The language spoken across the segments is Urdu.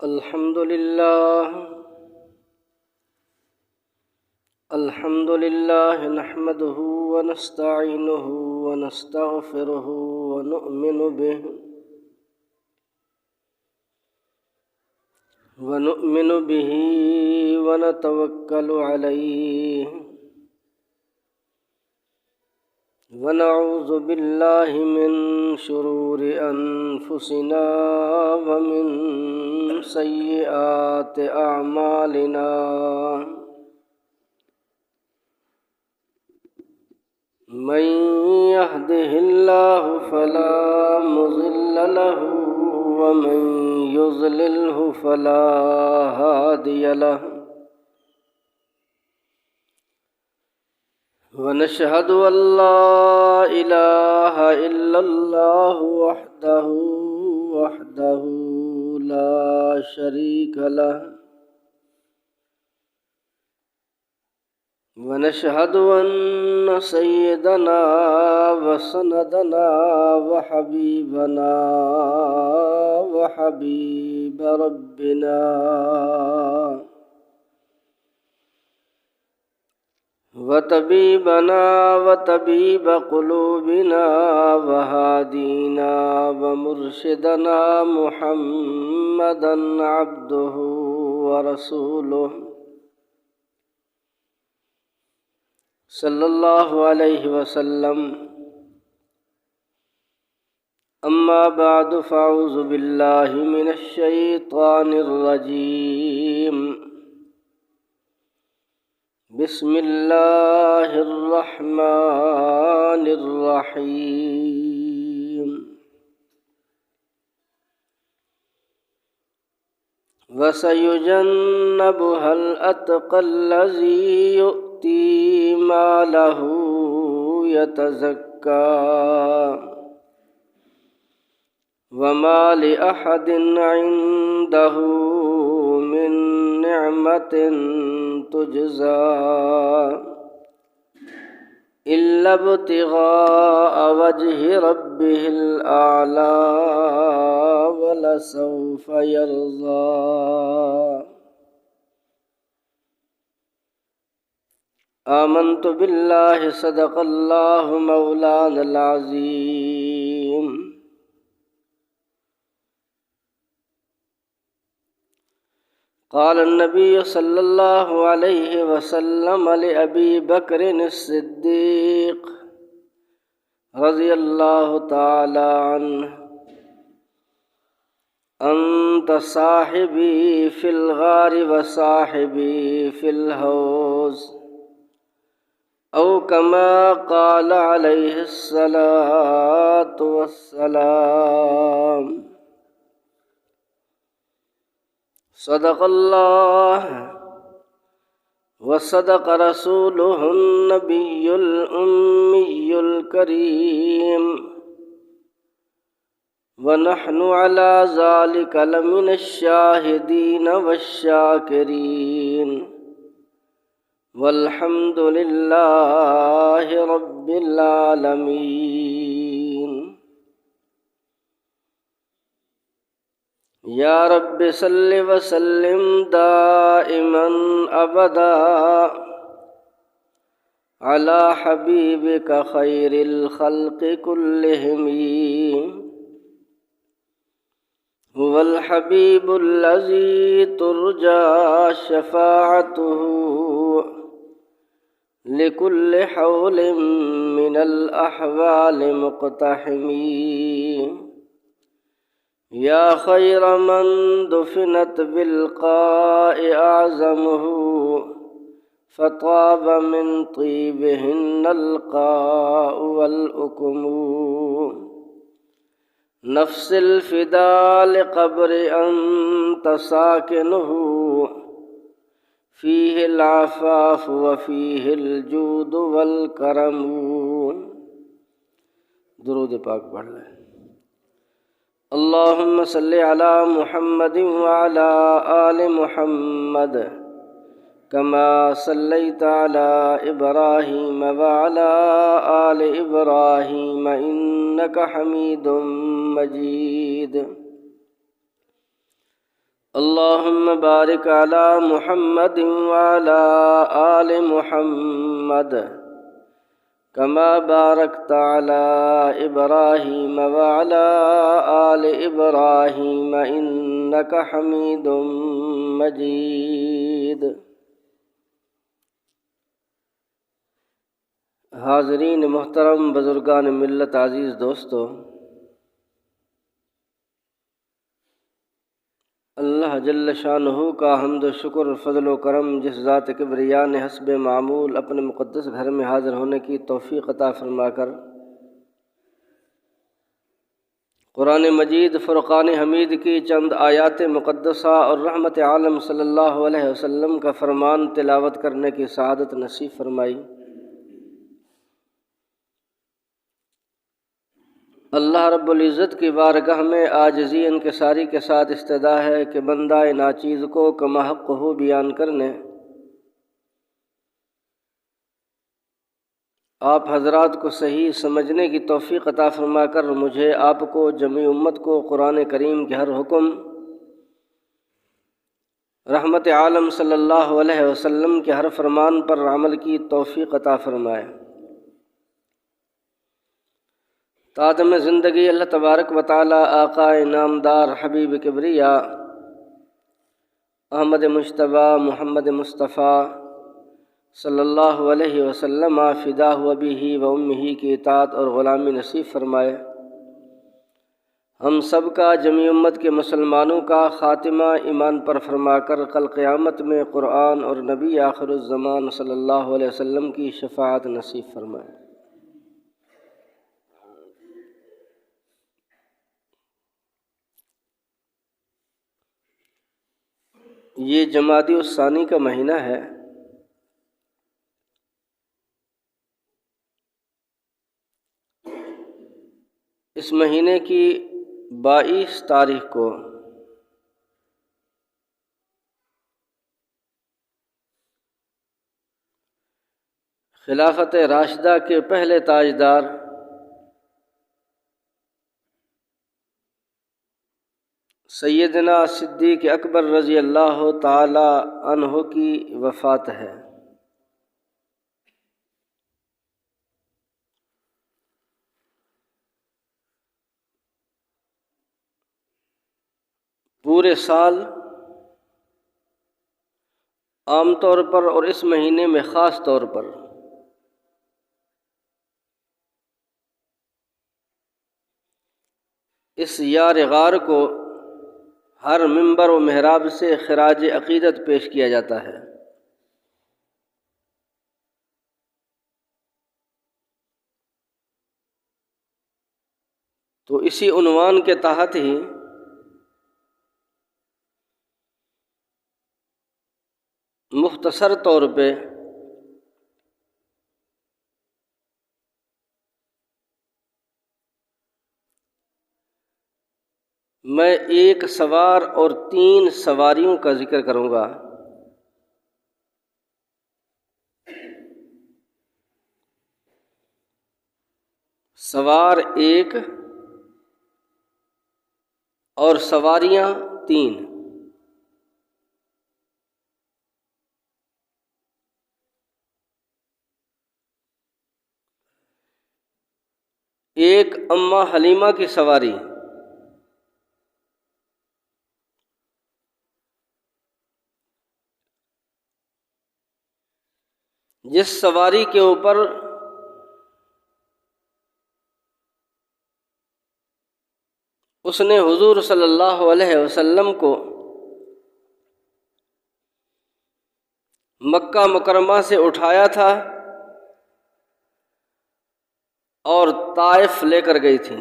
الحمد لله نحمده ونستعينه ونستغفره ونؤمن به ونتوكل عليه ونعوذ بالله من شرور أنفسنا ومن سيئات أعمالنا من يهده الله فلا مضل له ومن يضلله فلا هادي له ونشهد أن لا إله إلا الله وحده لا شريك له ونشهد أن سيدنا وسندنا وحبيبنا وحبيب ربنا وطبيبنا وطبيب قلوبنا وهادينا ومرشدنا محمدا عبده ورسوله صلى الله عليه وسلم. أما بعد فأعوذ بالله من الشيطان الرجيم. بسم الله الرحمن الرحيم. وسيجنبها الأتقى الذي يؤتي ماله يتزكى وما لأحد عنده من نعمة تجزى إلا ابتغاء وجه ربه الأعلى ولسوف يرضى. آمنت بالله صدق الله مولانا العظيم. قال النبي صلى الله عليه وسلم لأبي بكر الصديق رضي الله تعالى عنه: أنت صاحبي في الغار وصاحبي في الحوض، أو كما قال عليه الصلاة والسلام. صدق الله وصدق رسوله النبي الأمي الكريم، ونحن على ذلك لمن الشاهدين والشاكرين، والحمد لله رب العالمين. یا رب صل وسلم دائما ابدا على حبیبک خیر الخلق كلهم. هو الحبیب الذی ترجى شفاعته لكل حول من الأحوال مقتحم. یا خیر من دفنت بالقاء أعظمه فطاب من طيبهن القاء والأكم. نفس الفداء لقبر أنت ساكنه فيه العفاف وفيه الجود والكرم. درود پاک پڑھ لیں. اللهم صل على محمد وعلى آل محمد كما صليت على إبراهيم وعلى آل إبراهيم إنك حميد مجيد. اللهم بارك على محمد وعلى آل محمد كما باركت على إبراهيم وعلى آل إبراهيم إنك حميد مجيد۔ حاضرین محترم، بزرگان ملت، عزیز دوستو، اللہ جل شانہ کا حمد و شکر، فضل و کرم، جس ذات کبریا نے حسب معمول اپنے مقدس گھر میں حاضر ہونے کی توفیق عطا فرما کر قرآن مجید فرقان حمید کی چند آیات مقدسہ اور رحمت عالم صلی اللہ علیہ وسلم کا فرمان تلاوت کرنے کی سعادت نصیب فرمائی۔ اللہ رب العزت کی بارگاہ میں عاجزی انکساری کے ساتھ استدعا ہے کہ بندہ ناچیز کو کما حق ہو بیان کرنے آپ حضرات کو صحیح سمجھنے کی توفیق عطا فرما کر مجھے، آپ کو، جمیع امت کو قرآن کریم کے ہر حکم، رحمت عالم صلی اللہ علیہ وسلم کے ہر فرمان پر عمل کی توفیق عطا فرمائے۔ تادم زندگی اللہ تبارک و تعالی آقا نامدار حبیب کبریا احمد مجتبیٰ محمد مصطفیٰ صلی اللہ علیہ وسلم فدا ابیہ و امہ کی اطاعت اور غلامی نصیب فرمائے۔ ہم سب کا، جمیع امت کے مسلمانوں کا خاتمہ ایمان پر فرما کر کل قیامت میں قرآن اور نبی آخر الزمان صلی اللہ علیہ وسلم کی شفاعت نصیب فرمائے۔ یہ جمادی الثانی کا مہینہ ہے۔ اس مہینے کی 22 تاریخ کو خلافت راشدہ کے پہلے تاجدار سیدنا صدیق اکبر رضی اللہ تعالی عنہ کی وفات ہے۔ پورے سال عام طور پر اور اس مہینے میں خاص طور پر اس یار غار کو ہر منبر و محراب سے خراج عقیدت پیش کیا جاتا ہے۔ تو اسی عنوان کے تحت ہی مختصر طور پہ میں ایک سوار اور 3 سواریوں کا ذکر کروں گا۔ سوار 1 اور سواریاں 3۔ ایک اماں حلیمہ کی سواری، جس سواری کے اوپر اس نے حضور صلی اللہ علیہ وسلم کو مکہ مکرمہ سے اٹھایا تھا اور طائف لے کر گئی تھی۔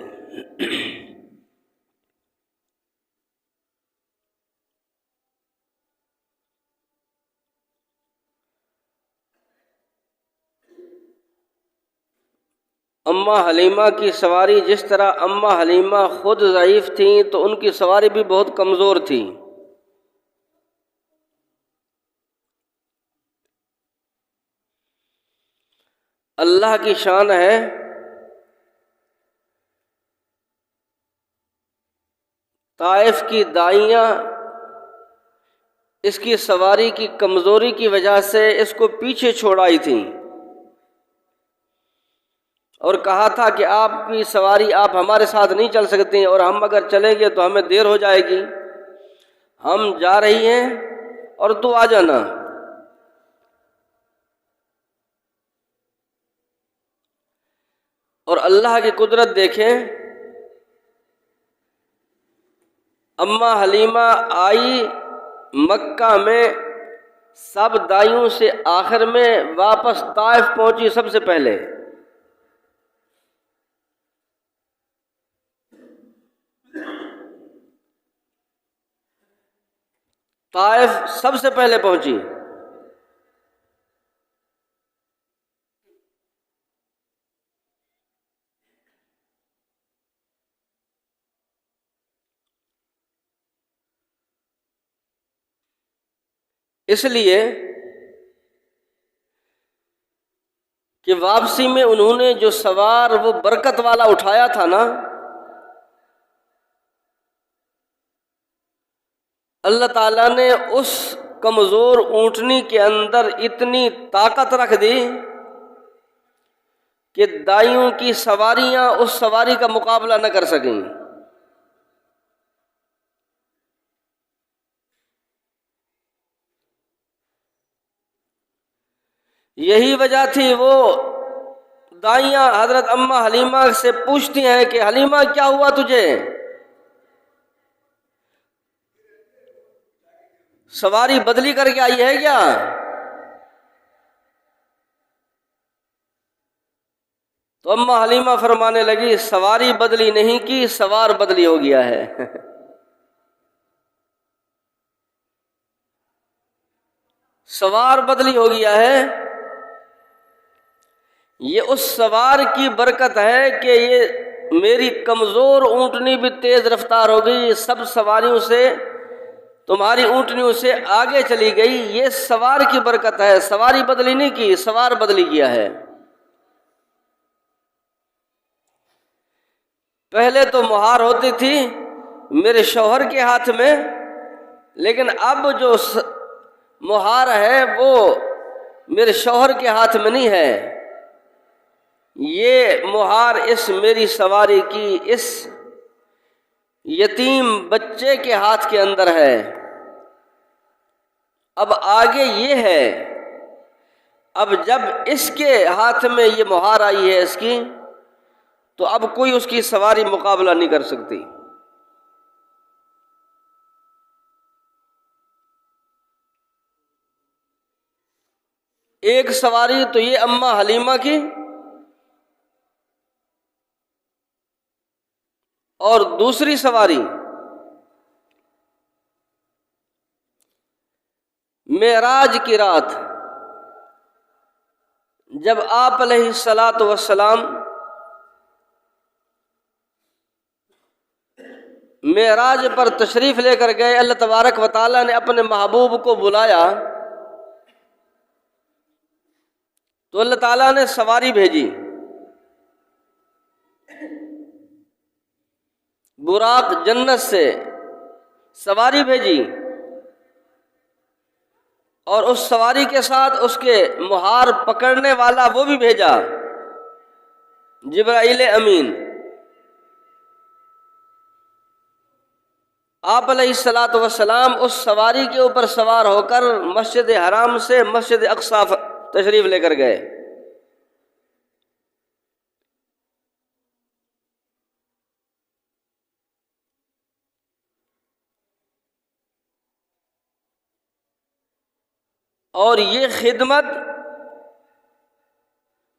اماں حلیمہ کی سواری، جس طرح اماں حلیمہ خود ضعیف تھیں تو ان کی سواری بھی بہت کمزور تھی۔ اللہ کی شان ہے طائف کی دائیاں اس کی سواری کی کمزوری کی وجہ سے اس کو پیچھے چھوڑائی تھی اور کہا تھا کہ آپ کی سواری آپ ہمارے ساتھ نہیں چل سکتی، اور ہم اگر چلیں گے تو ہمیں دیر ہو جائے گی، ہم جا رہی ہیں اور تو آ جانا۔ اور اللہ کی قدرت دیکھیں، اماں حلیمہ آئی مکہ میں سب دائیوں سے آخر میں، واپس طائف پہنچی سب سے پہلے۔ طائف سب سے پہلے پہنچی۔ اس لیے کہ واپسی میں انہوں نے جو سوار وہ برکت والا اٹھایا تھا نا، اللہ تعالیٰ نے اس کمزور اونٹنی کے اندر اتنی طاقت رکھ دی کہ دائیوں کی سواریاں اس سواری کا مقابلہ نہ کر سکیں۔ یہی وجہ تھی وہ دائیاں حضرت اماں حلیمہ سے پوچھتی ہیں کہ حلیمہ کیا ہوا تجھے، سواری بدلی کر کے آئی ہے کیا؟ تو اماں حلیمہ فرمانے لگی سواری بدلی نہیں کی، سوار بدلی ہو گیا ہے۔ سوار بدلی ہو گیا ہے۔ یہ اس سوار کی برکت ہے کہ یہ میری کمزور اونٹنی بھی تیز رفتار ہو گئی، سب سواریوں سے، تمہاری اونٹنیوں سے آگے چلی گئی۔ یہ سوار کی برکت ہے، سواری بدلی نہیں کی، سوار بدلی کیا ہے۔ پہلے تو مہار ہوتی تھی میرے شوہر کے ہاتھ میں، لیکن اب جو مہار ہے وہ میرے شوہر کے ہاتھ میں نہیں ہے، یہ مہار اس میری سواری کی اس یتیم بچے کے ہاتھ کے اندر ہے۔ اب آگے یہ ہے، اب جب اس کے ہاتھ میں یہ مہار آئی ہے اس کی، تو اب کوئی اس کی سواری مقابلہ نہیں کر سکتی۔ ایک سواری تو یہ اماں حلیمہ کی، اور دوسری سواری معراج کی رات جب آپ علیہ الصلاۃ والسلام معراج پر تشریف لے کر گئے، اللہ تبارک و تعالیٰ نے اپنے محبوب کو بلایا تو اللہ تعالیٰ نے سواری بھیجی، براق جنت سے سواری بھیجی، اور اس سواری کے ساتھ اس کے مہار پکڑنے والا وہ بھی بھیجا، جبرائیل امین۔ آپ علیہ الصلاۃ والسلام اس سواری کے اوپر سوار ہو کر مسجد حرام سے مسجد اقصی تشریف لے کر گئے۔ اور یہ خدمت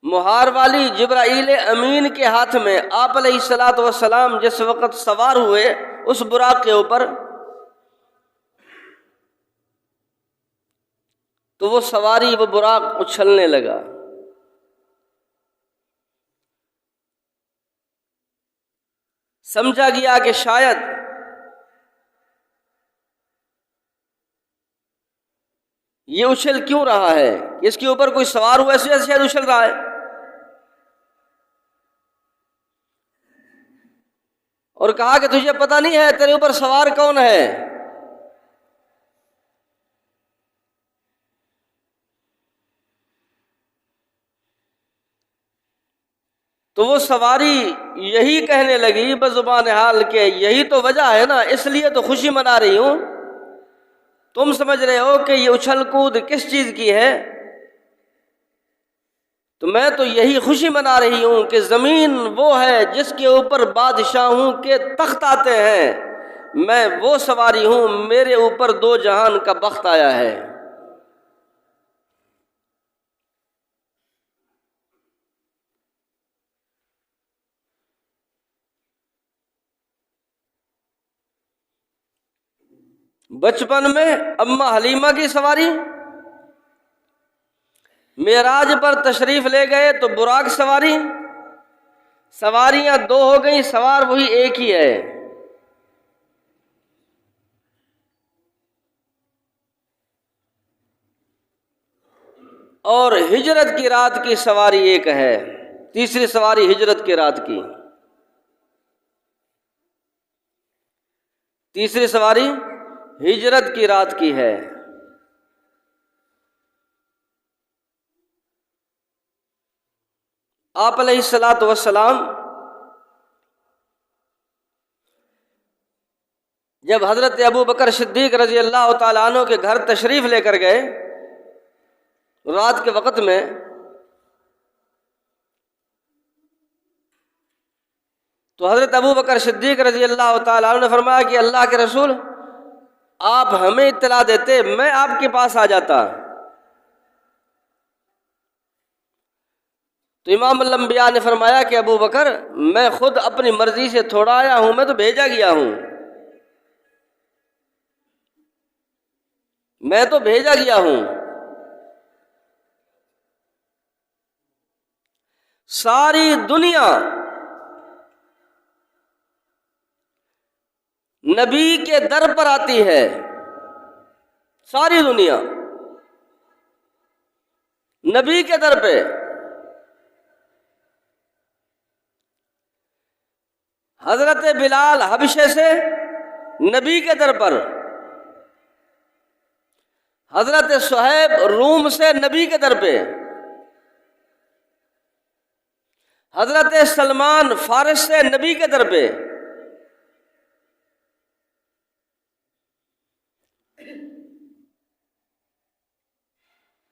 مہار والی جبرائیل امین کے ہاتھ میں آپ علیہ الصلاۃ والسلام جس وقت سوار ہوئے اس براق کے اوپر، تو وہ سواری وہ براق اچھلنے لگا۔ سمجھا گیا کہ شاید یہ اچھل کیوں رہا ہے، اس کے اوپر کوئی سوار ہوا ایسے شاید اچھل رہا ہے۔ اور کہا کہ تجھے پتہ نہیں ہے تیرے اوپر سوار کون ہے؟ تو وہ سواری یہی کہنے لگی بزبان حال کے یہی تو وجہ ہے نا، اس لیے تو خوشی منا رہی ہوں۔ تم سمجھ رہے ہو کہ یہ اچھل کود کس چیز کی ہے؟ تو میں تو یہی خوشی منا رہی ہوں کہ زمین وہ ہے جس کے اوپر بادشاہوں کے تخت آتے ہیں، میں وہ سواری ہوں، میرے اوپر دو جہان کا بخت آیا ہے۔ بچپن میں اماں حلیمہ کی سواری، معراج پر تشریف لے گئے تو براق سواری، سواریاں دو ہو گئیں، سوار وہی ایک ہی ہے۔ اور ہجرت کی رات کی سواری ایک ہے، تیسری سواری ہجرت کی رات کی، تیسری سواری ہجرت کی رات کی ہے۔ آپ علیہ الصلاۃ والسلام جب حضرت ابو بکر صدیق رضی اللہ تعالیٰ عنہ کے گھر تشریف لے کر گئے رات کے وقت میں، تو حضرت ابو بکر صدیق رضی اللہ تعالیٰ عنہ نے فرمایا کہ اللہ کے رسول آپ ہمیں اطلاع دیتے، میں آپ کے پاس آ جاتا۔ تو امام الانبیاء نے فرمایا کہ ابو بکر میں خود اپنی مرضی سے تھوڑا آیا ہوں، میں تو بھیجا گیا ہوں، میں تو بھیجا گیا ہوں۔ ساری دنیا نبی کے در پر آتی ہے، ساری دنیا نبی کے در پہ۔ حضرت بلال حبشے سے نبی کے در پر، حضرت صہیب روم سے نبی کے در پہ، حضرت سلمان فارس سے نبی کے در پہ،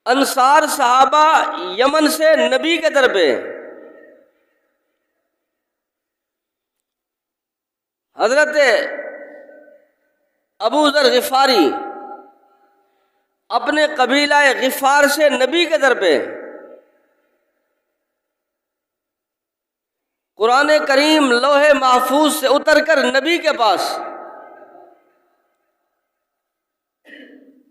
انصار صحابہ یمن سے نبی کے در پہ، حضرت ابو ذر غفاری اپنے قبیلہ غفار سے نبی کے در پہ۔ قرآن کریم لوح محفوظ سے اتر کر نبی کے پاس،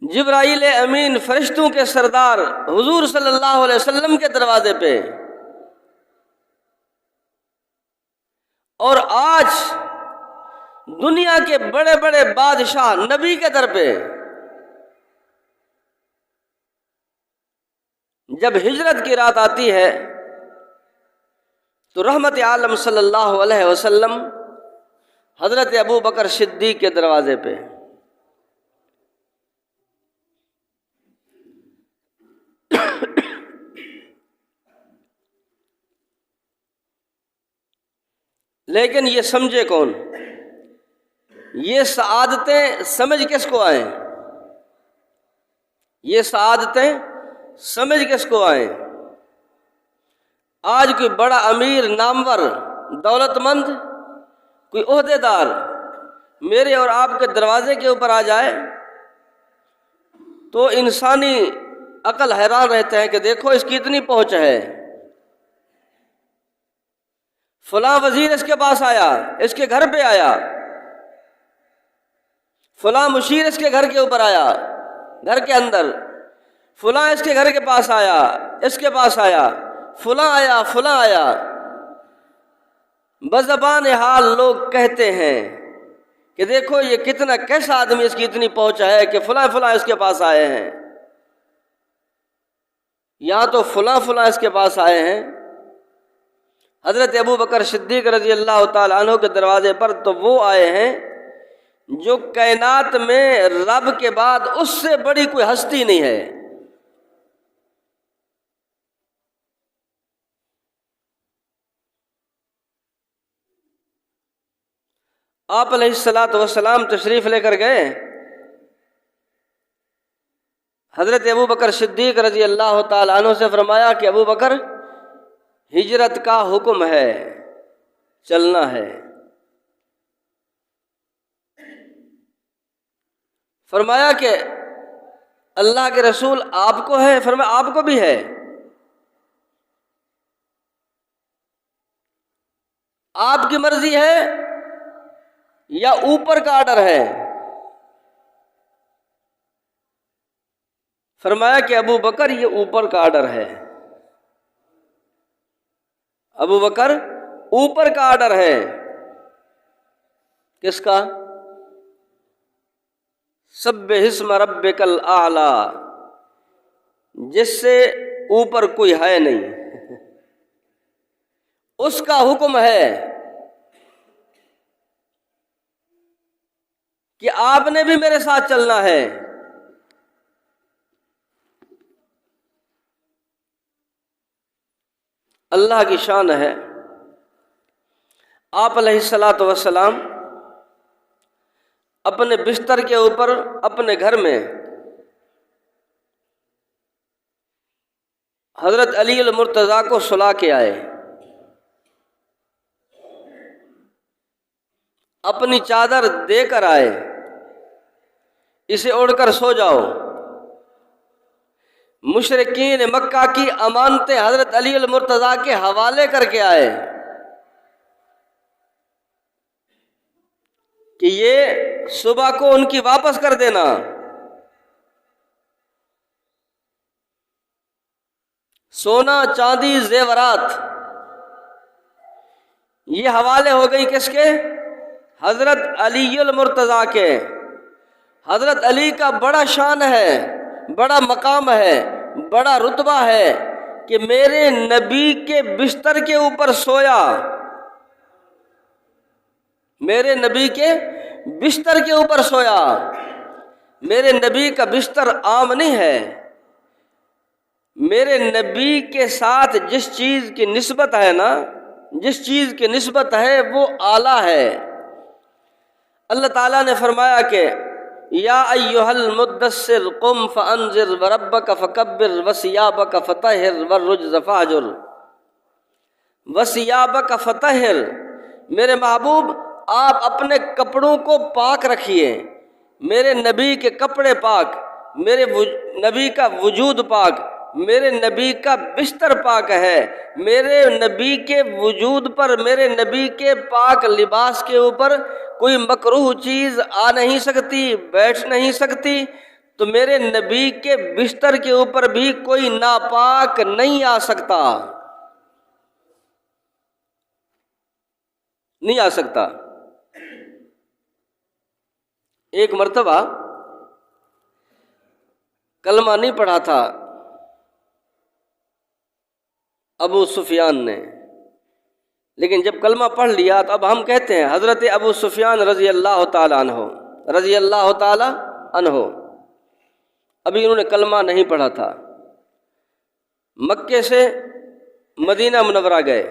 جبرائیل امین فرشتوں کے سردار حضور صلی اللہ علیہ وسلم کے دروازے پہ، اور آج دنیا کے بڑے بڑے بادشاہ نبی کے در پہ۔ جب ہجرت کی رات آتی ہے تو رحمت عالم صلی اللہ علیہ وسلم حضرت ابو بکر صدیق کے دروازے پہ۔ لیکن یہ سمجھے کون؟ یہ سعادتیں سمجھ کس کو آئیں؟ یہ سعادتیں سمجھ کس کو آئیں؟ آج کوئی بڑا امیر، نامور، دولت مند، کوئی عہدے دار میرے اور آپ کے دروازے کے اوپر آ جائے تو انسانی عقل حیران رہتے ہیں کہ دیکھو اس کی اتنی پہنچ ہے، فلاں وزیر اس کے پاس آیا، اس کے گھر پہ آیا، فلاں مشیر اس کے گھر کے اوپر آیا، گھر کے اندر، فلاں اس کے گھر کے پاس آیا، اس کے پاس آیا، فلاں آیا، فلاں آیا۔ بزبان حال لوگ کہتے ہیں کہ دیکھو یہ کتنا کیسا آدمی، اس کی اتنی پہنچ ہے کہ فلاں فلاں اس کے پاس آئے ہیں، یا تو فلاں فلاں اس کے پاس آئے ہیں۔ حضرت ابو بکر صدیق رضی اللہ تعالیٰ عنہ کے دروازے پر تو وہ آئے ہیں جو کائنات میں رب کے بعد اس سے بڑی کوئی ہستی نہیں ہے۔ آپ علیہ الصلاۃ والسلام تشریف لے کر گئے، حضرت ابو بکر صدیق رضی اللہ تعالیٰ عنہ سے فرمایا کہ ابو بکر، ہجرت کا حکم ہے، چلنا ہے۔ فرمایا کہ اللہ کے رسول آپ کو ہے؟ فرمایا آپ کو بھی ہے۔ آپ کی مرضی ہے یا اوپر کا آرڈر ہے؟ فرمایا کہ ابو بکر یہ اوپر کا آرڈر ہے، ابو بکر اوپر کا آرڈر ہے۔ کس کا؟ سبح اسم ربک الاعلی، جس سے اوپر کوئی ہے نہیں، اس کا حکم ہے کہ آپ نے بھی میرے ساتھ چلنا ہے۔ اللہ کی شان ہے، آپ علیہ الصلاۃ والسلام اپنے بستر کے اوپر اپنے گھر میں حضرت علی المرتضیٰ کو سلا کے آئے، اپنی چادر دے کر آئے، اسے اوڑھ کر سو جاؤ۔ مشرکین مکہ کی امانتیں حضرت علی المرتضیٰ کے حوالے کر کے آئے کہ یہ صبح کو ان کی واپس کر دینا۔ سونا، چاندی، زیورات یہ حوالے ہو گئی کس کے؟ حضرت علی المرتضیٰ کے۔ حضرت علی کا بڑا شان ہے، بڑا مقام ہے، بڑا رتبہ ہے کہ میرے نبی کے بستر کے اوپر سویا، میرے نبی کے بستر کے اوپر سویا۔ میرے نبی کا بستر عام نہیں ہے، میرے نبی کے ساتھ جس چیز کی نسبت ہے نا، جس چیز کی نسبت ہے وہ اعلیٰ ہے۔ اللہ تعالیٰ نے فرمایا کہ یا ایھا المدثر قم فانذر وربک فکبر وثیابک فطہر والرجز فاہجر۔ وثیابک فطہر، میرے محبوب آپ اپنے کپڑوں کو پاک رکھیے۔ میرے نبی کے کپڑے پاک، میرے نبی کا وجود پاک، میرے نبی کا بستر پاک ہے۔ میرے نبی کے وجود پر، میرے نبی کے پاک لباس کے اوپر کوئی مکروہ چیز آ نہیں سکتی، بیٹھ نہیں سکتی، تو میرے نبی کے بستر کے اوپر بھی کوئی ناپاک نہیں آ سکتا، نہیں آ سکتا۔ ایک مرتبہ کلمہ نہیں پڑھا تھا ابو سفیان نے، لیکن جب کلمہ پڑھ لیا تو اب ہم کہتے ہیں حضرت ابو سفیان رضی اللہ تعالیٰ عنہ، رضی اللہ تعالیٰ عنہ، ابھی انہوں نے کلمہ نہیں پڑھا تھا، مکے سے مدینہ منورہ گئے،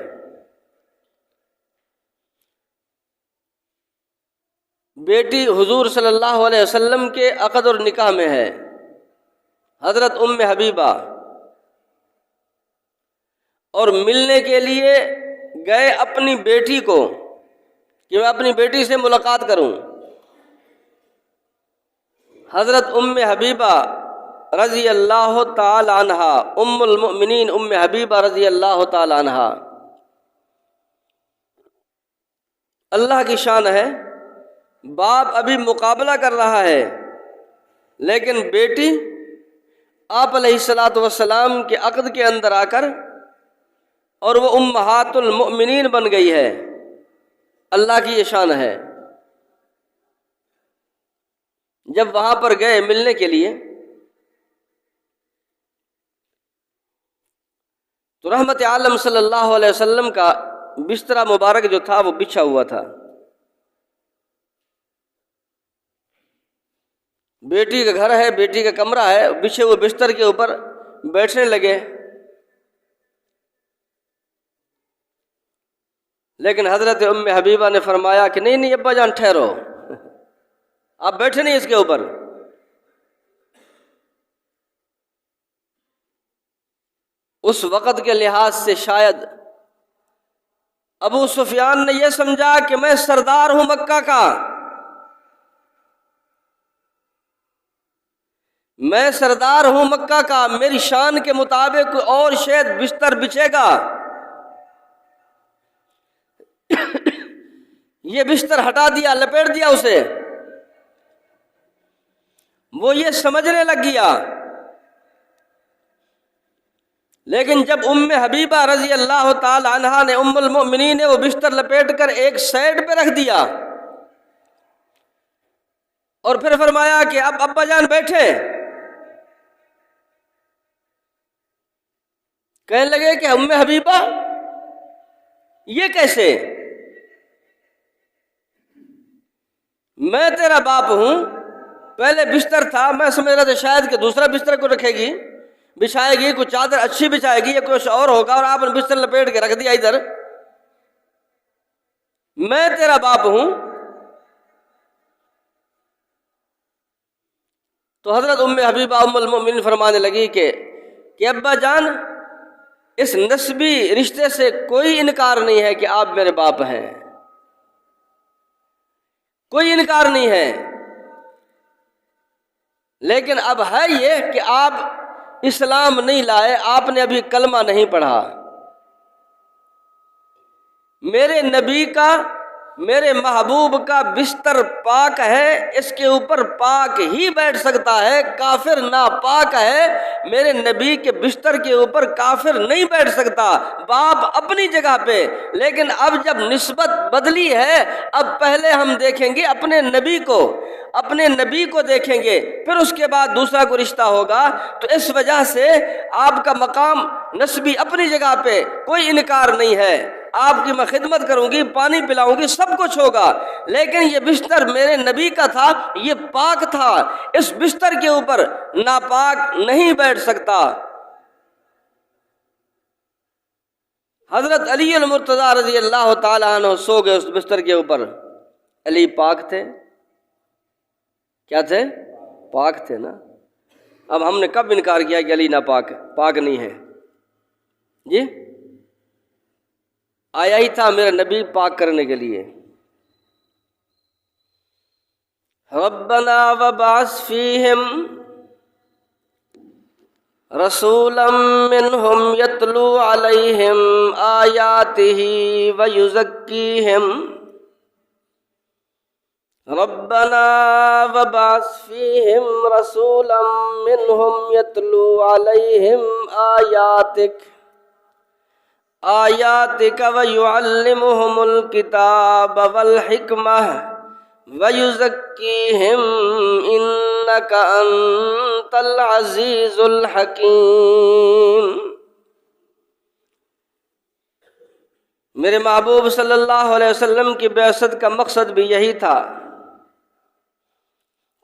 بیٹی حضور صلی اللہ علیہ وسلم کے عقد اور نکاح میں ہے، حضرت ام حبیبہ، اور ملنے کے لیے گئے اپنی بیٹی کو کہ میں اپنی بیٹی سے ملاقات کروں۔ حضرت ام حبیبہ رضی اللہ تعالی عنہا، ام المؤمنین ام حبیبہ رضی اللہ تعالی عنہا، اللہ کی شان ہے، باپ ابھی مقابلہ کر رہا ہے لیکن بیٹی آپ علیہ الصلاۃ والسلام کے عقد کے اندر آ کر اور وہ امہات المؤمنین بن گئی ہے۔ اللہ کی یہ شان ہے۔ جب وہاں پر گئے ملنے کے لیے تو رحمت عالم صلی اللہ علیہ وسلم کا بستر مبارک جو تھا وہ بچھا ہوا تھا، بیٹی کا گھر ہے، بیٹی کا کمرہ ہے، بچھے ہوئے بستر کے اوپر بیٹھنے لگے، لیکن حضرت ام حبیبہ نے فرمایا کہ نہیں نہیں ابا جان ٹھہرو، آپ بیٹھے نہیں اس کے اوپر۔ اس وقت کے لحاظ سے شاید ابو سفیان نے یہ سمجھا کہ میں سردار ہوں مکہ کا، میں سردار ہوں مکہ کا، میری شان کے مطابق کوئی اور شاید بستر بچھے گا، یہ بستر ہٹا دیا، لپیٹ دیا اسے، وہ یہ سمجھنے لگ گیا۔ لیکن جب ام حبیبہ رضی اللہ تعالی عنہا نے، ام المؤمنین نے وہ بستر لپیٹ کر ایک سائڈ پہ رکھ دیا اور پھر فرمایا کہ اب ابا جان بیٹھے، کہنے لگے کہ ام حبیبہ یہ کیسے؟ میں تیرا باپ ہوں، پہلے بستر تھا، میں سمجھ رہا تھا شاید کہ دوسرا بستر کو رکھے گی، بچھائے گی، کوئی چادر اچھی بچھائے گی یا کچھ اور ہوگا، اور آپ نے بستر لپیٹ کے رکھ دیا ادھر۔ میں تیرا باپ ہوں۔ تو حضرت ام حبیبہ ام المؤمنین فرمانے لگی کہ ابا جان اس نسبی رشتے سے کوئی انکار نہیں ہے کہ آپ میرے باپ ہیں، کوئی انکار نہیں ہے، لیکن اب ہے یہ کہ آپ اسلام نہیں لائے، آپ نے ابھی کلمہ نہیں پڑھا۔ میرے نبی کا، میرے محبوب کا بستر پاک ہے، اس کے اوپر پاک ہی بیٹھ سکتا ہے، کافر ناپاک ہے، میرے نبی کے بستر کے اوپر کافر نہیں بیٹھ سکتا۔ باپ اپنی جگہ پہ، لیکن اب جب نسبت بدلی ہے، اب پہلے ہم دیکھیں گے اپنے نبی کو، اپنے نبی کو دیکھیں گے، پھر اس کے بعد دوسرا کوئی رشتہ ہوگا۔ تو اس وجہ سے آپ کا مقام نسبی اپنی جگہ پہ، کوئی انکار نہیں ہے، آپ کی میں خدمت کروں گی، پانی پلاؤں گی، سب کچھ ہوگا، لیکن یہ بستر میرے نبی کا تھا، یہ پاک تھا، اس بستر کے اوپر ناپاک نہیں بیٹھ سکتا۔ حضرت علی المرتضیٰ رضی اللہ تعالی عنہ سو گئے اس بستر کے اوپر۔ علی پاک تھے، کیا تھے؟ پاک تھے نا۔ اب ہم نے کب انکار کیا کہ علی ناپاک پاک نہیں ہے؟ جی آیا ہی تھا میرا نبی پاک کرنے کے لیے۔ ربنا وبعث فیہم رسولا منہم یتلو علیہم آیاتہ ویزکیہم، ربنا وبعث فیہم رسولا منہم یتلو علیہم آیاتک ویعلمہم الکتاب والحکمہ ویزکیہم انک انت العزیز الحکیم۔ میرے محبوب صلی اللہ علیہ وسلم کی بعثت کا مقصد بھی یہی تھا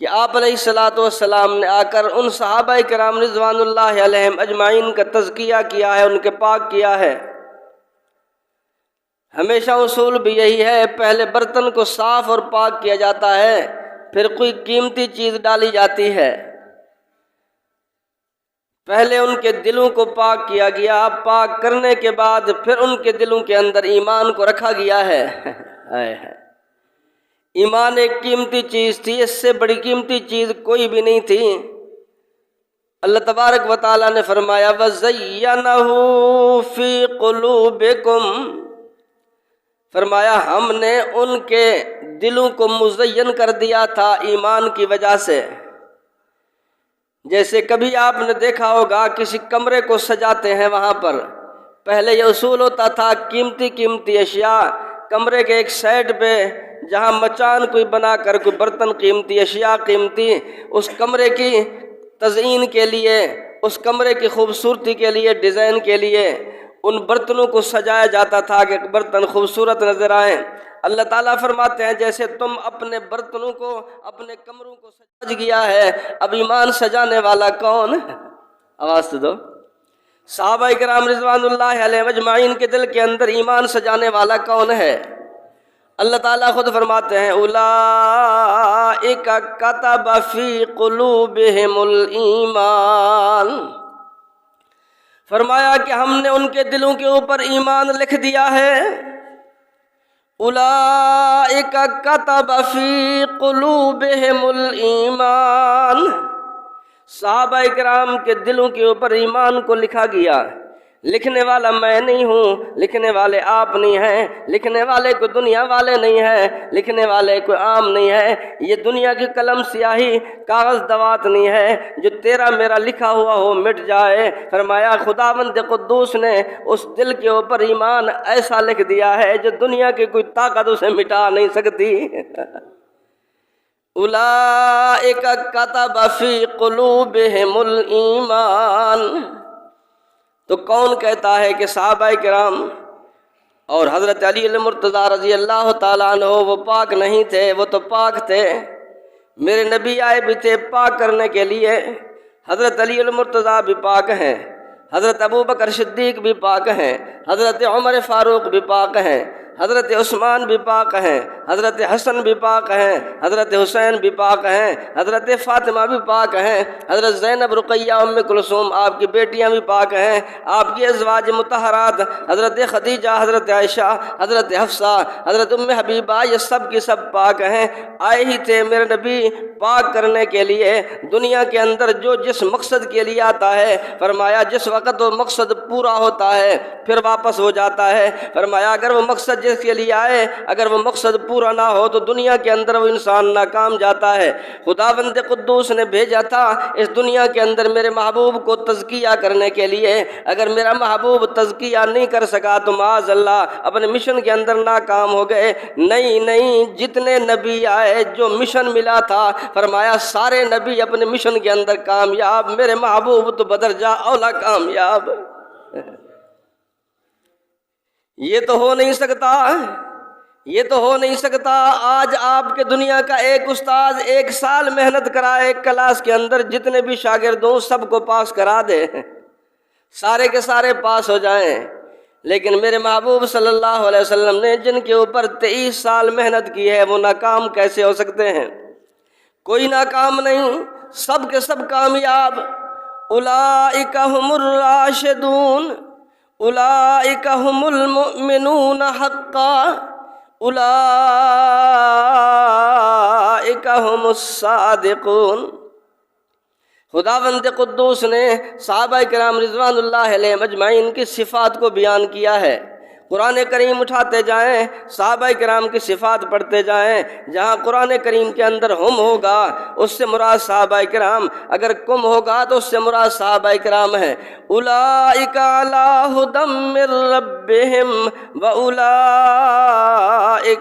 کہ آپ علیہ الصلوۃ والسلام نے آ کر ان صحابہ کرام رضوان اللہ علیہم اجمعین کا تزکیہ کیا ہے، ان کے پاک کیا ہے۔ ہمیشہ اصول بھی یہی ہے، پہلے برتن کو صاف اور پاک کیا جاتا ہے، پھر کوئی قیمتی چیز ڈالی جاتی ہے۔ پہلے ان کے دلوں کو پاک کیا گیا، پاک کرنے کے بعد پھر ان کے دلوں کے اندر ایمان کو رکھا گیا ہے۔ ایمان ایک قیمتی چیز تھی، اس سے بڑی قیمتی چیز کوئی بھی نہیں تھی۔ اللہ تبارک و تعالیٰ نے فرمایا وَزَيَّنَهُ فِي قُلُوبِكُمْ، فرمایا ہم نے ان کے دلوں کو مزین کر دیا تھا ایمان کی وجہ سے۔ جیسے کبھی آپ نے دیکھا ہوگا کسی کمرے کو سجاتے ہیں، وہاں پر پہلے یہ اصول ہوتا تھا قیمتی قیمتی اشیاء کمرے کے ایک سائڈ پہ، جہاں مچان کوئی بنا کر کوئی برتن قیمتی، اشیاء قیمتی، اس کمرے کی تزئین کے لیے، اس کمرے کی خوبصورتی کے لیے، ڈیزائن کے لیے ان برتنوں کو سجایا جاتا تھا کہ برتن خوبصورت نظر آئیں۔ اللہ تعالیٰ فرماتے ہیں جیسے تم اپنے برتنوں کو، اپنے کمروں کو سج گیا ہے، اب ایمان سجانے والا کون؟ آواز تو دو۔ صحابہ کرام رضوان اللہ علیہ اجمعین کے دل کے اندر ایمان سجانے والا کون ہے؟ اللہ تعالیٰ خود فرماتے ہیں اولئک کتب فی قلوبہم الایمان، فرمایا کہ ہم نے ان کے دلوں کے اوپر ایمان لکھ دیا ہے۔ اولئک کتب فی قلوبہم الایمان، صحابہ کرام کے دلوں کے اوپر ایمان کو لکھا گیا۔ لکھنے والا میں نہیں ہوں، لکھنے والے آپ نہیں ہیں، لکھنے والے کوئی دنیا والے نہیں ہیں، لکھنے والے کوئی عام نہیں ہے۔ یہ دنیا کی قلم سیاہی کاغذ دوات نہیں ہے جو تیرا میرا لکھا ہوا ہو مٹ جائے۔ فرمایا خداوند قدوس نے اس دل کے اوپر ایمان ایسا لکھ دیا ہے جو دنیا کی کوئی طاقت اسے مٹا نہیں سکتی۔ اولئک کتب فی قلوبہم الایمان۔ تو کون کہتا ہے کہ صحابہ کرام اور حضرت علی المرتضیٰ رضی اللہ تعالیٰ عنہ وہ پاک نہیں تھے؟ وہ تو پاک تھے، میرے نبی آئے بھی تھے پاک کرنے کے لیے۔ حضرت علی المرتضیٰ بھی پاک ہیں، حضرت ابوبکر صدیق بھی پاک ہیں، حضرت عمر فاروق بھی پاک ہیں، حضرت عثمان بھی پاک ہیں، حضرت حسن بھی پاک ہیں، حضرت حسین بھی پاک ہیں، حضرت فاطمہ بھی پاک ہیں، حضرت زینب رقیہ ام کلثوم آپ کی بیٹیاں بھی پاک ہیں، آپ کی ازواج مطہرات حضرت خدیجہ، حضرت عائشہ، حضرت حفصہ، حضرت ام حبیبہ، یہ سب کی سب پاک ہیں۔ آئے ہی تھے میرے نبی پاک کرنے کے لیے۔ دنیا کے اندر جو جس مقصد کے لیے آتا ہے، فرمایا جس وقت وہ مقصد پورا ہوتا ہے پھر واپس ہو جاتا ہے۔ فرمایا اگر وہ مقصد جس کے لیے آئے اگر وہ مقصد پورا نہ ہو تو دنیا کے اندر وہ انسان ناکام جاتا ہے۔ خداوند قدوس نے بھیجا تھا اس دنیا کے اندر میرے محبوب کو تزکیہ کرنے کے لیے۔ اگر میرا محبوب تزکیہ نہیں کر سکا تو معاذ اللہ اپنے مشن کے اندر ناکام ہو گئے۔ نہیں، جتنے نبی آئے جو مشن ملا تھا، فرمایا سارے نبی اپنے مشن کے اندر کامیاب، میرے محبوب تو بدرجہ اولا کامیاب۔ یہ تو ہو نہیں سکتا، یہ تو ہو نہیں سکتا۔ آج آپ کے دنیا کا ایک استاد 1 سال محنت کرائے ایک کلاس کے اندر، جتنے بھی شاگرد ہوں سب کو پاس کرا دے، سارے کے سارے پاس ہو جائیں، لیکن میرے محبوب صلی اللہ علیہ وسلم نے جن کے اوپر 23 سال محنت کی ہے وہ ناکام کیسے ہو سکتے ہیں؟ کوئی ناکام نہیں، سب کے سب کامیاب۔ اولئک ھم الراشدون، اولئک ھم المؤمنون حقا، اولئک ھم الصادقون۔ خداوند قدوس نے صحابہ کرام رضوان اللہ علیہ اجمعین کی صفات کو بیان کیا ہے۔ قرآن کریم اٹھاتے جائیں، صحابہ کرام کی صفات پڑھتے جائیں، جہاں قرآن کریم کے اندر ہم ہوگا اس سے مراد صحابہ کرام، اگر کم ہوگا تو اس سے مراد صحابہ کرام ہیں۔ اولئک علی ھدی من ربہم واولئک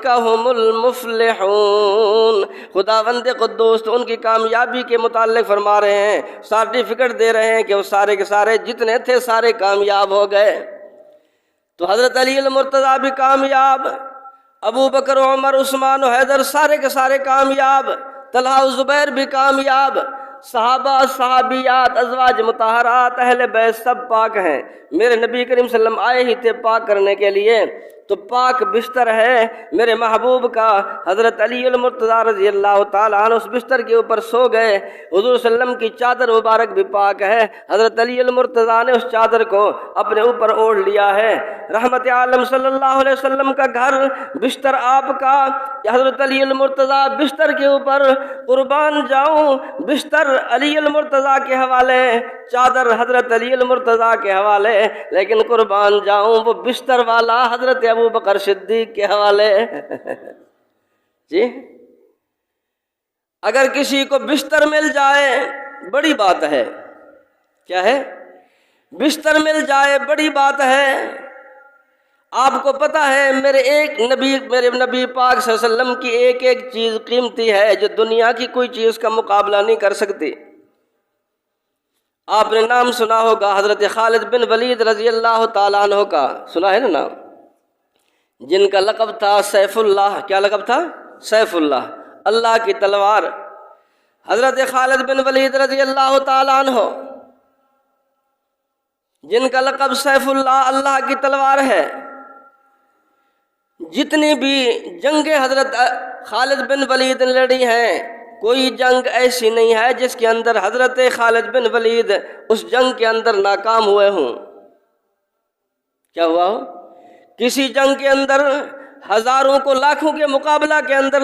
ھم المفلحون۔ خداوند قدوس تو ان کی کامیابی کے متعلق فرما رہے ہیں، سرٹیفکیٹ دے رہے ہیں کہ وہ سارے کے سارے جتنے تھے سارے کامیاب ہو گئے۔ تو حضرت علی المرتضیٰ بھی کامیاب، ابو بکر عمر عثمان و حیدر سارے کے سارے کامیاب، طلحہ و زبیر بھی کامیاب، صحابہ صحابیات ازواج مطہرات اہل بیت سب پاک ہیں۔ میرے نبی کریم صلی اللہ علیہ وسلم آئے ہی تھے پاک کرنے کے لیے، تو پاک بستر ہے میرے محبوب کا۔ حضرت علی المرتضیٰ رضی اللہ تعالیٰ عنہ اس بستر کے اوپر سو گئے، حضور صلی اللہ علیہ وسلم کی چادر مبارک بھی پاک ہے، حضرت علی المرتضیٰ نے اس چادر کو اپنے اوپر اوڑھ لیا ہے۔ رحمت عالم صلی اللہ علیہ وسلم کا گھر، بستر آپ کا، حضرت علی المرتضیٰ بستر کے اوپر، قربان جاؤں بستر علی المرتضیٰ کے حوالے، چادر حضرت علی المرتضیٰ کے حوالے، لیکن قربان جاؤں وہ بستر والا حضرت ابو بکر صدیق کے حوالے۔ جی اگر کسی کو بستر مل جائے بڑی بات ہے، کیا ہے؟ بستر مل جائے بڑی بات ہے۔ آپ کو پتہ ہے میرے نبی پاک صلی اللہ علیہ وسلم کی ایک ایک چیز قیمتی ہے جو دنیا کی کوئی چیز کا مقابلہ نہیں کر سکتی۔ آپ نے نام سنا ہوگا حضرت خالد بن ولید رضی اللہ تعالیٰ عنہ کا، سنا ہے نا نام؟ جن کا لقب تھا سیف اللہ۔ کیا لقب تھا؟ سیف اللہ، اللہ کی تلوار۔ حضرت خالد بن ولید رضی اللہ تعالیٰ عنہ جن کا لقب سیف اللہ، اللہ کی تلوار ہے، جتنی بھی جنگیں حضرت خالد بن ولید نے لڑی ہیں، کوئی جنگ ایسی نہیں ہے جس کے اندر حضرت خالد بن ولید اس جنگ کے اندر ناکام ہوئے ہوں۔ کیا ہوا ہو؟ کسی جنگ کے اندر ہزاروں کو لاکھوں کے مقابلہ کے اندر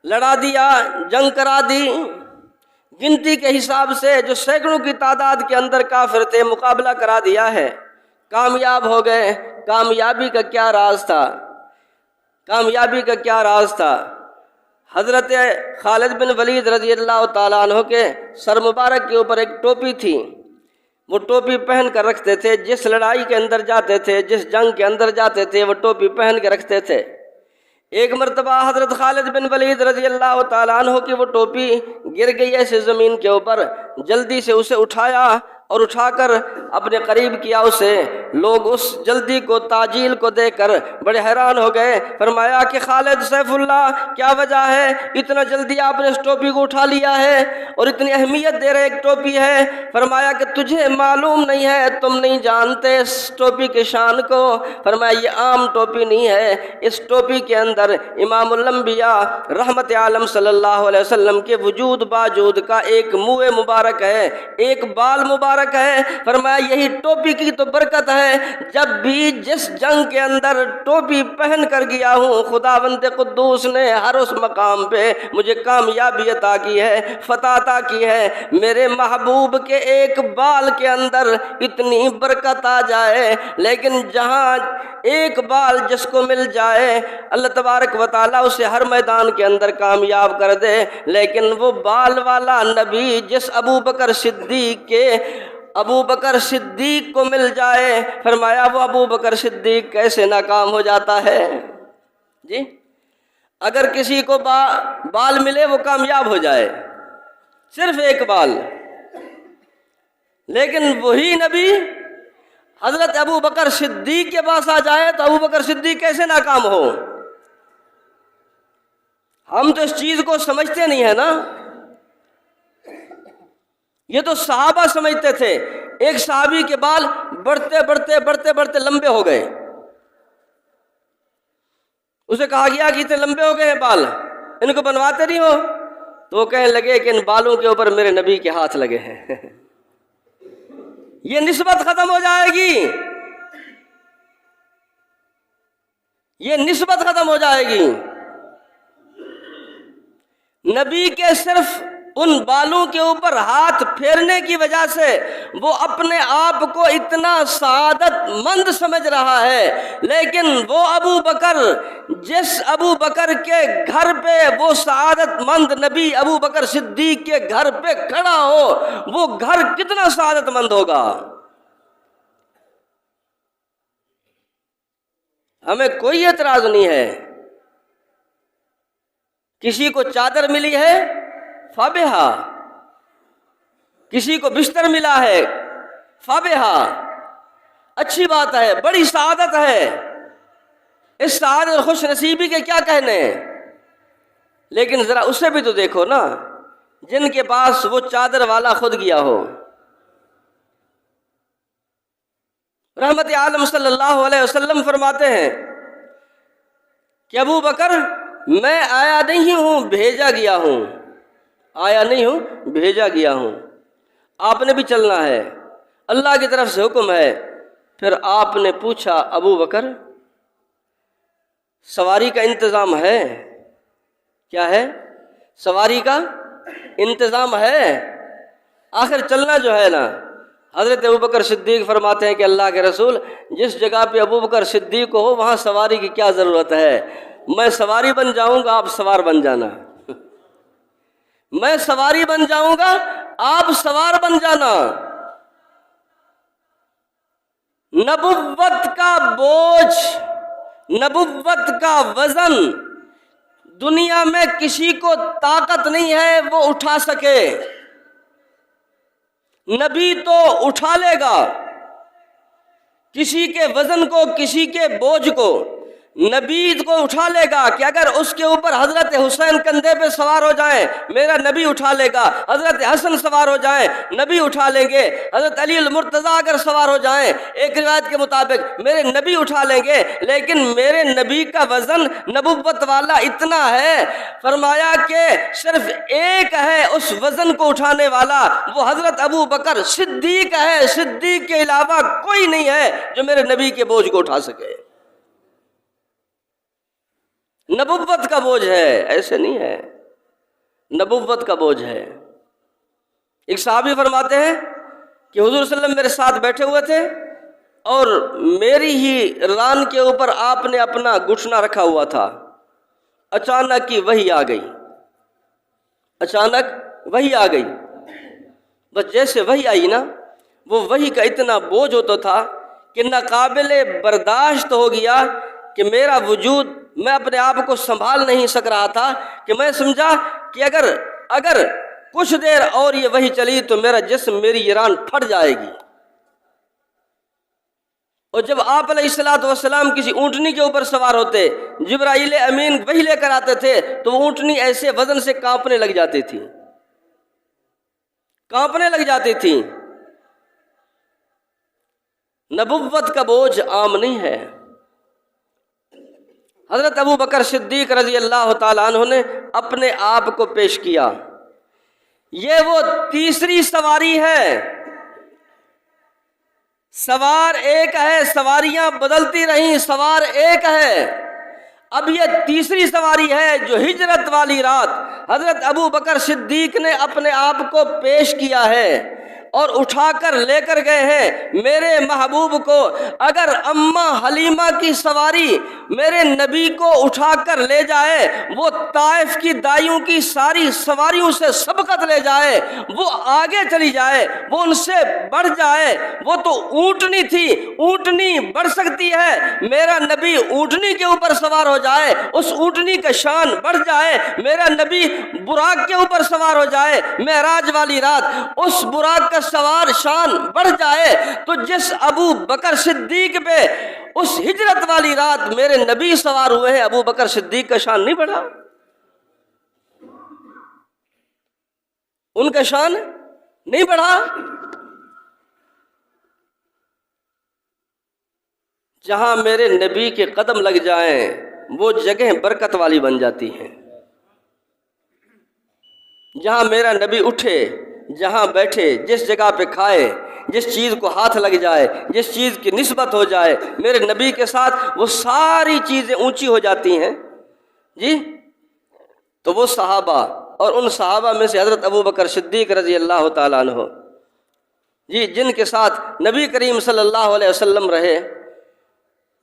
لڑا دیا، جنگ کرا دی، گنتی کے حساب سے جو سینکڑوں کی تعداد کے اندر کافر تھے مقابلہ کرا دیا ہے، کامیاب ہو گئے۔ کامیابی کا کیا راز تھا؟ کامیابی کا کیا راز تھا؟ حضرت خالد بن ولید رضی اللہ تعالیٰ عنہ کے سر مبارک کے اوپر ایک ٹوپی تھی، وہ ٹوپی پہن کر رکھتے تھے، جس لڑائی کے اندر جاتے تھے، جس جنگ کے اندر جاتے تھے، وہ ٹوپی پہن کے رکھتے تھے۔ ایک مرتبہ حضرت خالد بن ولید رضی اللہ تعالیٰ عنہ کی وہ ٹوپی گر گئی ایسے زمین کے اوپر، جلدی سے اسے اٹھایا اور اٹھا کر اپنے قریب کیا اسے۔ لوگ اس جلدی کو، تعجیل کو دیکھ کر بڑے حیران ہو گئے۔ فرمایا کہ خالد سیف اللہ، کیا وجہ ہے اتنا جلدی آپ نے اس ٹوپی کو اٹھا لیا ہے اور اتنی اہمیت دے رہے ایک ٹوپی ہے؟ فرمایا کہ تجھے معلوم نہیں ہے، تم نہیں جانتے اس ٹوپی کی شان کو۔ فرمایا یہ عام ٹوپی نہیں ہے، اس ٹوپی کے اندر امام الانبیاء رحمت عالم صلی اللہ علیہ وسلم کے وجود باجود کا ایک منہ مبارک ہے، ایک بال مبارک ہے۔ فرمایا یہی ٹوپی کی تو برکت ہے، جب بھی جس جنگ کے اندر ٹوپی پہن کر گیا ہوں، خداوند قدوس نے ہر اس مقام پہ مجھے کامیابی عطا کی ہے، فتح عطا کی ہے۔ میرے محبوب کے ایک بال کے اندر اتنی برکت آ جائے، لیکن جہاں ایک بال جس کو مل جائے اللہ تبارک و تعالیٰ اسے ہر میدان کے اندر کامیاب کر دے، لیکن وہ بال والا نبی جس ابو بکر صدیق کو مل جائے، فرمایا وہ ابو بکر صدیق کیسے ناکام ہو جاتا ہے؟ جی، اگر کسی کو بال ملے وہ کامیاب ہو جائے، صرف ایک بال، لیکن وہی نبی حضرت ابو بکر صدیق کے پاس آ جائے تو ابو بکر صدیق کیسے ناکام ہو؟ ہم تو اس چیز کو سمجھتے نہیں ہیں نا۔ یہ تو صحابہ سمجھتے تھے۔ ایک صحابی کے بال بڑھتے بڑھتے بڑھتے بڑھتے لمبے ہو گئے، اسے کہا گیا کہ اتنے لمبے ہو گئے ہیں بال، ان کو بنواتے نہیں ہو؟ تو وہ کہنے لگے کہ ان بالوں کے اوپر میرے نبی کے ہاتھ لگے ہیں۔ یہ نسبت ختم ہو جائے گی، یہ نسبت ختم ہو جائے گی۔ نبی کے صرف ان بالوں کے اوپر ہاتھ پھیرنے کی وجہ سے وہ اپنے آپ کو اتنا سعادت مند سمجھ رہا ہے، لیکن وہ ابو بکر، جس ابو بکر کے گھر پہ وہ سعادت مند نبی ابو بکر صدیق کے گھر پہ کھڑا ہو، وہ گھر کتنا سعادت مند ہوگا۔ ہمیں کوئی اعتراض نہیں ہے، کسی کو چادر ملی ہے فابہا، کسی کو بستر ملا ہے فابہا، اچھی بات ہے، بڑی سعادت ہے، اس سعادت اور خوش نصیبی کے کیا کہنے ہیں۔ لیکن ذرا اسے بھی تو دیکھو نا جن کے پاس وہ چادر والا خود گیا ہو۔ رحمت عالم صلی اللہ علیہ وسلم فرماتے ہیں کہ ابو بکر میں آیا نہیں ہوں، بھیجا گیا ہوں، آیا نہیں ہوں، بھیجا گیا ہوں، آپ نے بھی چلنا ہے، اللہ کی طرف سے حکم ہے۔ پھر آپ نے پوچھا ابو بکر سواری کا انتظام ہے؟ کیا ہے؟ سواری کا انتظام ہے؟ آخر چلنا جو ہے نا، حضرت ابو بکر صدیق فرماتے ہیں کہ اللہ کے رسول جس جگہ پہ ابو بکر صدیق ہو وہاں سواری کی کیا ضرورت ہے؟ میں سواری بن جاؤں گا، آپ سوار بن جانا، میں سواری بن جاؤں گا، آپ سوار بن جانا۔ نبوت کا بوجھ، نبوت کا وزن دنیا میں کسی کو طاقت نہیں ہے وہ اٹھا سکے۔ نبی تو اٹھا لے گا کسی کے وزن کو، کسی کے بوجھ کو، نبی کو اٹھا لے گا کہ اگر اس کے اوپر حضرت حسین کندھے پہ سوار ہو جائیں میرا نبی اٹھا لے گا، حضرت حسن سوار ہو جائیں نبی اٹھا لیں گے، حضرت علی المرتضیٰ اگر سوار ہو جائیں ایک روایت کے مطابق میرے نبی اٹھا لیں گے، لیکن میرے نبی کا وزن نبوت والا اتنا ہے، فرمایا کہ صرف ایک ہے اس وزن کو اٹھانے والا، وہ حضرت ابو بکر صدیق ہے، صدیق کے علاوہ کوئی نہیں ہے جو میرے نبی کے بوجھ کو اٹھا سکے۔ نبوت کا بوجھ ہے، ایسے نہیں ہے، نبوت کا بوجھ ہے۔ ایک صحابی فرماتے ہیں کہ حضور صلی اللہ علیہ وسلم میرے ساتھ بیٹھے ہوئے تھے اور میری ہی ران کے اوپر آپ نے اپنا گھٹنا رکھا ہوا تھا، اچانک کی وحی آ گئی، اچانک وحی آ گئی، بس جیسے وحی آئی نا، وہ وحی کا اتنا بوجھ ہوتا تھا کہ ناقابل برداشت ہو گیا کہ میرا وجود، میں اپنے آپ کو سنبھال نہیں سک رہا تھا کہ میں سمجھا کہ اگر کچھ دیر اور یہ وحی چلی تو میرا جسم، میری یہ ران پھٹ جائے گی۔ اور جب آپ علیہ الصلوۃ والسلام کسی اونٹنی کے اوپر سوار ہوتے، جبرائیل امین وحی لے کر آتے تھے تو وہ اونٹنی ایسے وزن سے کانپنے لگ جاتی تھی، کانپنے لگ جاتی تھی۔ نبوت کا بوجھ عام نہیں ہے۔ حضرت ابو بکر صدیق رضی اللہ تعالیٰ عنہ نے اپنے آپ کو پیش کیا، یہ وہ تیسری سواری ہے، سوار ایک ہے، سواریاں بدلتی رہیں، سوار ایک ہے، اب یہ تیسری سواری ہے جو ہجرت والی رات حضرت ابو بکر صدیق نے اپنے آپ کو پیش کیا ہے اور اٹھا کر لے کر گئے ہیں میرے محبوب کو۔ اگر اماں حلیمہ کی سواری میرے نبی کو اٹھا کر لے جائے، وہ طائف کی دائیوں کی ساری سواریوں سے سبقت لے جائے، وہ آگے چلی جائے، وہ ان سے بڑھ جائے، وہ تو اونٹنی تھی، اونٹنی بڑھ سکتی ہے، میرا نبی اونٹنی کے اوپر سوار ہو جائے، اس اونٹنی کا شان بڑھ جائے، میرا نبی براق کے اوپر سوار ہو جائے معراج والی رات، اس براق کا سوار شان بڑھ جائے، تو جس ابو بکر صدیق پہ اس ہجرت والی رات میرے نبی سوار ہوئے ہیں، ابو بکر صدیق کا شان نہیں بڑھا؟ ان کا شان نہیں بڑھا؟ جہاں میرے نبی کے قدم لگ جائیں وہ جگہ برکت والی بن جاتی ہیں۔ جہاں میرا نبی اٹھے، جہاں بیٹھے، جس جگہ پہ کھائے، جس چیز کو ہاتھ لگ جائے، جس چیز کی نسبت ہو جائے میرے نبی کے ساتھ، وہ ساری چیزیں اونچی ہو جاتی ہیں جی۔ تو وہ صحابہ، اور ان صحابہ میں سے حضرت ابو بکر صدیق رضی اللہ تعالیٰ عنہ جی، جن کے ساتھ نبی کریم صلی اللہ علیہ وسلم رہے،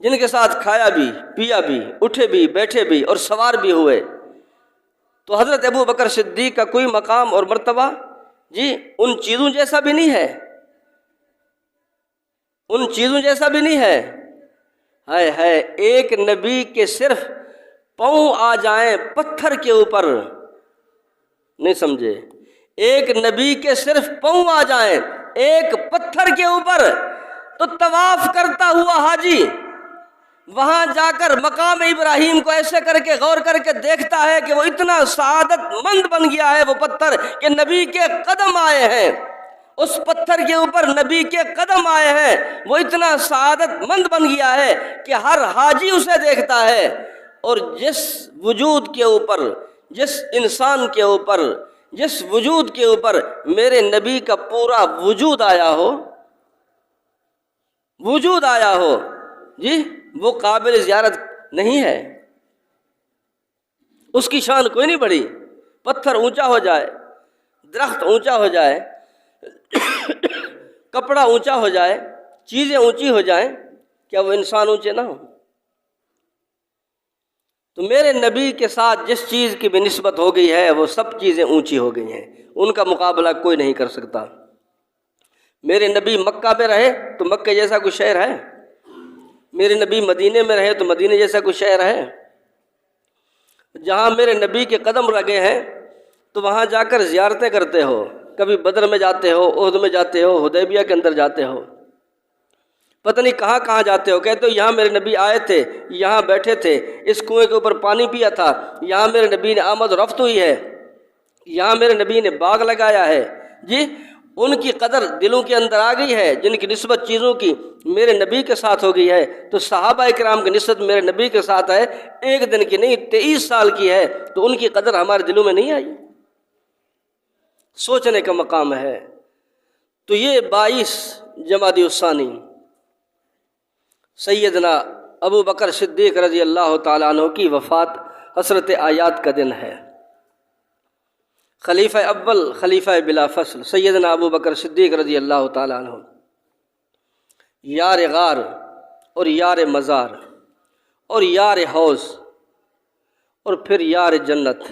جن کے ساتھ کھایا بھی، پیا بھی، اٹھے بھی، بیٹھے بھی اور سوار بھی ہوئے، تو حضرت ابو بکر صدیق کا کوئی مقام اور مرتبہ جی ان چیزوں جیسا بھی نہیں ہے، ان چیزوں جیسا بھی نہیں ہے۔ ہے ایک نبی کے صرف پاؤں آ جائیں پتھر کے اوپر، نہیں سمجھے، ایک نبی کے صرف پاؤں آ جائیں ایک پتھر کے اوپر، تو طواف کرتا ہوا حاجی وہاں جا کر مقام ابراہیم کو ایسے کر کے غور کر کے دیکھتا ہے کہ وہ اتنا سعادت مند بن گیا ہے وہ پتھر کہ نبی کے قدم آئے ہیں، اس پتھر کے اوپر نبی کے قدم آئے ہیں، وہ اتنا سعادت مند بن گیا ہے کہ ہر حاجی اسے دیکھتا ہے۔ اور جس وجود کے اوپر، جس انسان کے اوپر، جس وجود کے اوپر میرے نبی کا پورا وجود آیا ہو، وجود آیا ہو جی، وہ قابل زیارت نہیں ہے، اس کی شان کوئی نہیں بڑھی۔ پتھر اونچا ہو جائے، درخت اونچا ہو جائے، کپڑا اونچا ہو جائے، چیزیں اونچی ہو جائیں، کیا وہ انسان اونچے نہ ہوں؟ تو میرے نبی کے ساتھ جس چیز کی بھی نسبت ہو گئی ہے وہ سب چیزیں اونچی ہو گئی ہیں، ان کا مقابلہ کوئی نہیں کر سکتا۔ میرے نبی مکہ میں رہے تو مکہ جیسا کوئی شہر ہے؟ میرے نبی مدینے میں رہے تو مدینے جیسا کوئی شہر ہے؟ جہاں میرے نبی کے قدم لگے ہیں تو وہاں جا کر زیارتیں کرتے ہو، کبھی بدر میں جاتے ہو، احد میں جاتے ہو، حدیبیہ کے اندر جاتے ہو، پتہ نہیں کہاں کہاں جاتے ہو، کہتے ہو یہاں میرے نبی آئے تھے، یہاں بیٹھے تھے، اس کنویں کے اوپر پانی پیا تھا، یہاں میرے نبی نے آمد و رفت ہوئی ہے، یہاں میرے نبی نے باغ لگایا ہے۔ جی ان کی قدر دلوں کے اندر آ گئی ہے، جن کی نسبت چیزوں کی میرے نبی کے ساتھ ہو گئی ہے۔ تو صحابہ کرام کی نسبت میرے نبی کے ساتھ ہے، ایک دن کی نہیں 23 سال کی ہے، تو ان کی قدر ہمارے دلوں میں نہیں آئی، سوچنے کا مقام ہے۔ تو یہ 22 جمادی الثانی سیدنا ابو بکر صدیق رضی اللہ تعالیٰ عنہ کی وفات حسرت آیات کا دن ہے۔ خلیفہ اول، خلیفہ بلا فصل سیدنا ابو بکر صدیق رضی اللہ تعالیٰ عنہ، یار غار اور یار مزار اور یار حوض اور پھر یار جنت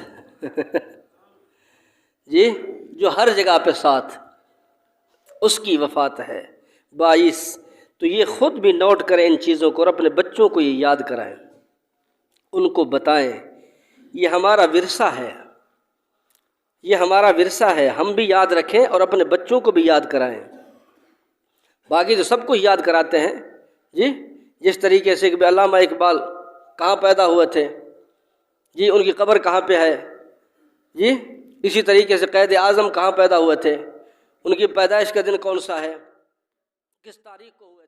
جی جو ہر جگہ پہ ساتھ، اس کی وفات ہے 22۔ تو یہ خود بھی نوٹ کریں ان چیزوں کو، اور اپنے بچوں کو یہ یاد کرائیں، ان کو بتائیں، یہ ہمارا ورثہ ہے، یہ ہمارا ورثہ ہے، ہم بھی یاد رکھیں اور اپنے بچوں کو بھی یاد کرائیں۔ باقی تو سب کو یاد کراتے ہیں جی، جس طریقے سے کہ علامہ اقبال کہاں پیدا ہوئے تھے جی، ان کی قبر کہاں پہ ہے جی، اسی طریقے سے قائد اعظم کہاں پیدا ہوئے تھے، ان کی پیدائش کا دن کون سا ہے، کس تاریخ کو ہوئے۔